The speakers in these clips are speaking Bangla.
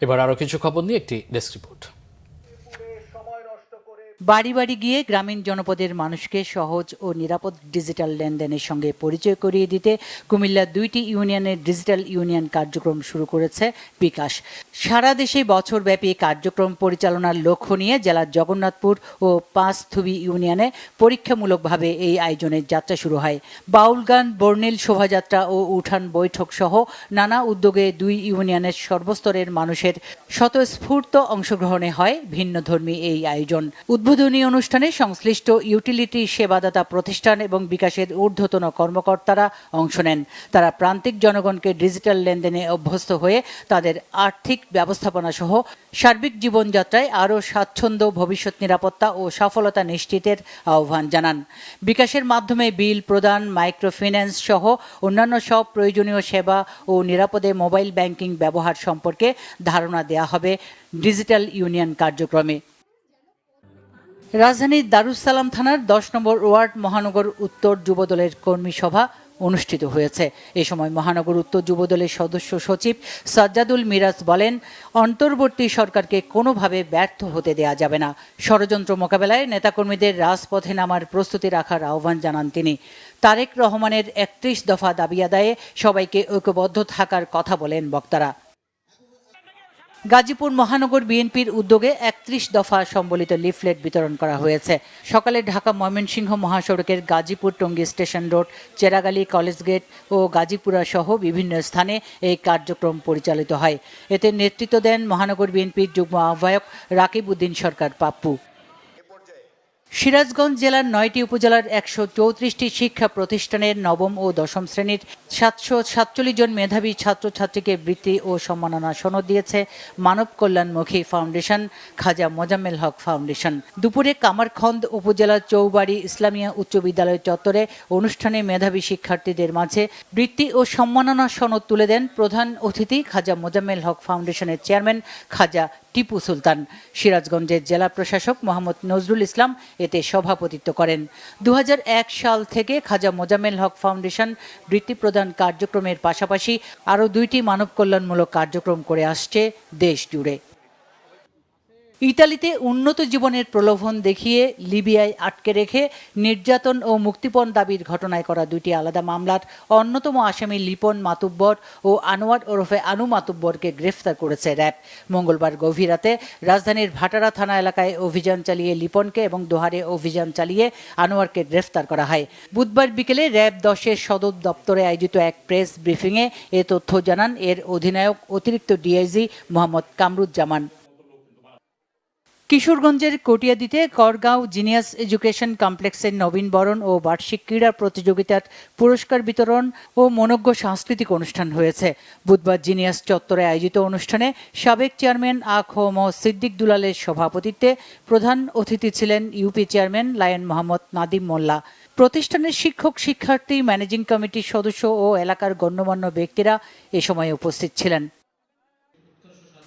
এবার আরো কিছু খবর নিয়ে একটি ডেস্ক রিপোর্ট। বাড়ি বাড়ি গিয়ে গ্রামীণ জনপদের মানুষকে সহজ ও নিরাপদ ডিজিটাল লেনদেনের সঙ্গে পরিচয় করিয়ে দিতে কুমিল্লার 2টি ইউনিয়নের ডিজিটাল ইউনিয়ন কার্যক্রম শুরু করেছে বিকাশ। সারা দেশে বছরব্যাপী কার্যক্রম পরিচালনার লক্ষ্য নিয়ে জেলার জগন্নাথপুর ও পাঁচথুবি ইউনিয়নে পরীক্ষামূলকভাবে এই আয়োজনের যাত্রা শুরু হয়। বাউল গান, বর্ণিল শোভাযাত্রা ও উঠান বৈঠক সহ নানা উদ্যোগে 2 ইউনিয়নের সর্বস্তরের মানুষের স্বতঃস্ফূর্ত অংশগ্রহণে হয় ভিন্নধর্মী এই আয়োজন। উদ্বোধনী অনুষ্ঠানে সংশ্লিষ্ট ইউটিলিটি সেবাদাতা প্রতিষ্ঠান এবং বিকাশের ঊর্ধ্বতন কর্মকর্তারা অংশ নেন। তারা প্রান্তিক জনগণকে ডিজিটাল লেনদেনে অভ্যস্ত হয়ে তাদের আর্থিক ব্যবস্থাপনা সহ সার্বিক জীবনযাত্রায় আরও স্বাচ্ছন্দ্য, ভবিষ্যৎ নিরাপত্তা ও সফলতা নিশ্চিতের আহ্বান জানান। বিকাশের মাধ্যমে বিল প্রদান, মাইক্রোফিন্যান্স সহ অন্যান্য সব প্রয়োজনীয় সেবা ও নিরাপদে মোবাইল ব্যাংকিং ব্যবহার সম্পর্কে ধারণা দেওয়া হবে ডিজিটাল ইউনিয়ন কার্যক্রমে। রাজধানীর দারুস সালাম থানার 10 নম্বর ওয়ার্ড মহানগর উত্তর যুবদলের কর্মী সভা অনুষ্ঠিত হয়েছে। এ সময় মহানগর উত্তর যুবদলের সদস্য সচিব সাজ্জাদুল মিরাজ বলেন, অন্তর্বর্তী সরকারকে কোনোভাবে ব্যর্থ হতে দেয়া যাবে না। ষড়যন্ত্র মোকাবেলায় নেতাকর্মীদের রাজপথে নামার প্রস্তুতি রাখার আহ্বান জানান তিনি। তারেক রহমানের 31 দফা দাবি আদায়ে সবাইকে ঐক্যবদ্ধ থাকার কথা বলেন বক্তারা। গাজীপুর মহানগর বিএনপির উদ্যোগে 31 দফা সম্বলিত লিফলেট বিতরণ করা হয়েছে। সকালে ঢাকা ময়মনসিংহ মহাসড়কের Gazipur Tongi station road, Cheragali college gate ও গাজীপুরা সহ বিভিন্ন স্থানে এই কার্যক্রম পরিচালিত হয়। এতে নেতৃত্ব দেন মহানগর বিএনপির যুগ্ম আহ্বায়ক রাকিব উদ্দিন সরকার পাপ্পু। সিরাজগঞ্জ জেলার 9টি উপজেলার 134টি শিক্ষা প্রতিষ্ঠানের নবম ও দশম শ্রেণীর 747 জন মেধাবী ছাত্রছাত্রীকে বৃত্তি ও সম্মাননা সনদ দিয়েছে মানব কল্যাণমুখী ফাউন্ডেশন, খাজা মোজাম্মেল হক ফাউন্ডেশন। দুপুরে কামারখন্দ উপজেলার চৌবাড়ি ইসলামিয়া উচ্চ বিদ্যালয় চত্বরে অনুষ্ঠানে মেধাবী শিক্ষার্থীদের মাঝে বৃত্তি ও সম্মাননা সনদ তুলে দেন প্রধান অতিথি খাজা মোজাম্মেল হক ফাউন্ডেশনের চেয়ারম্যান খাজা টিপু সুলতান। সিরাজগঞ্জের জেলা প্রশাসক মোহাম্মদ নজরুল ইসলাম এতে সভাপতিত্ব করেন। 2001 সাল থেকে খাজা মোজাম্মেল হক ফাউন্ডেশন বৃত্তি প্রদান কার্যক্রমের পাশাপাশি আরও 2টি মানব কল্যাণমূলক কার্যক্রম করে আসছে দেশ জুড়ে। ইতালিতে উন্নত জীবনের প্রলোভন দেখিয়ে লিবিয়ায় আটকে রেখে নির্যাতন ও মুক্তিপণ দাবির ঘটনায় করা 2টি আলাদা মামলার অন্যতম আসামি লিপন মাতুব্বর ও আনোয়ার ওরফে আনু মাতুব্বরকে গ্রেফতার করেছে র্যাব। মঙ্গলবার গভীর রাতে রাজধানীর ভাটারা থানা এলাকায় অভিযান চালিয়ে লিপনকে এবং দোহারে অভিযান চালিয়ে আনোয়ারকে গ্রেফতার করা হয়। বুধবার বিকেলে র্যাব 10-এর সদর দপ্তরে আয়োজিত এক প্রেস ব্রিফিংয়ে এ তথ্য জানান এর অধিনায়ক অতিরিক্ত ডিআইজি মোহাম্মদ কামরুজ্জামান। কিশোরগঞ্জের কটিয়াদীতে করগাঁও জিনিয়াস এডুকেশন কমপ্লেক্সের নবীনবরণ ও বার্ষিক ক্রীড়া প্রতিযোগিতার পুরস্কার বিতরণ ও মনোজ্ঞ সাংস্কৃতিক অনুষ্ঠান হয়েছে। বুধবার জিনিয়াস চত্বরে আয়োজিত অনুষ্ঠানে সাবেক চেয়ারম্যান আ.খ.ম. সিদ্দিক দুলালের সভাপতিত্বে প্রধান অতিথি ছিলেন UP chairman lion Mohammad Nadim Molla. প্রতিষ্ঠানের শিক্ষক, শিক্ষার্থী, ম্যানেজিং কমিটির সদস্য ও এলাকার গণ্যমান্য ব্যক্তিরা এ সময় উপস্থিত ছিলেন।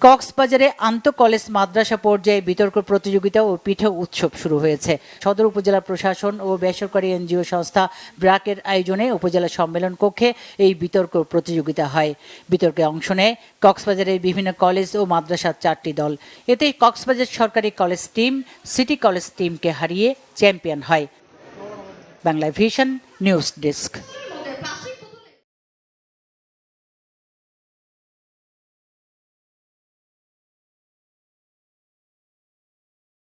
কক্সবাজারে আন্তঃকলেজ মাদ্রাসা পর্যায়ে বিতর্ক প্রতিযোগিতা ও পিঠা উৎসব শুরু হয়েছে। সদর উপজেলা প্রশাসন ও বেসরকারি এনজিও সংস্থা ব্র্যাকের আয়োজনে উপজেলা সম্মেলন কক্ষে এই বিতর্ক প্রতিযোগিতা হয়। বিতর্কে অংশ নেয় কক্সবাজারের বিভিন্ন কলেজ ও মাদ্রাসার 4টি দল। এতে কক্সবাজার সরকারি কলেজ টিম সিটি কলেজ টিমকে হারিয়ে চ্যাম্পিয়ন হয়। Bangla vision news desk.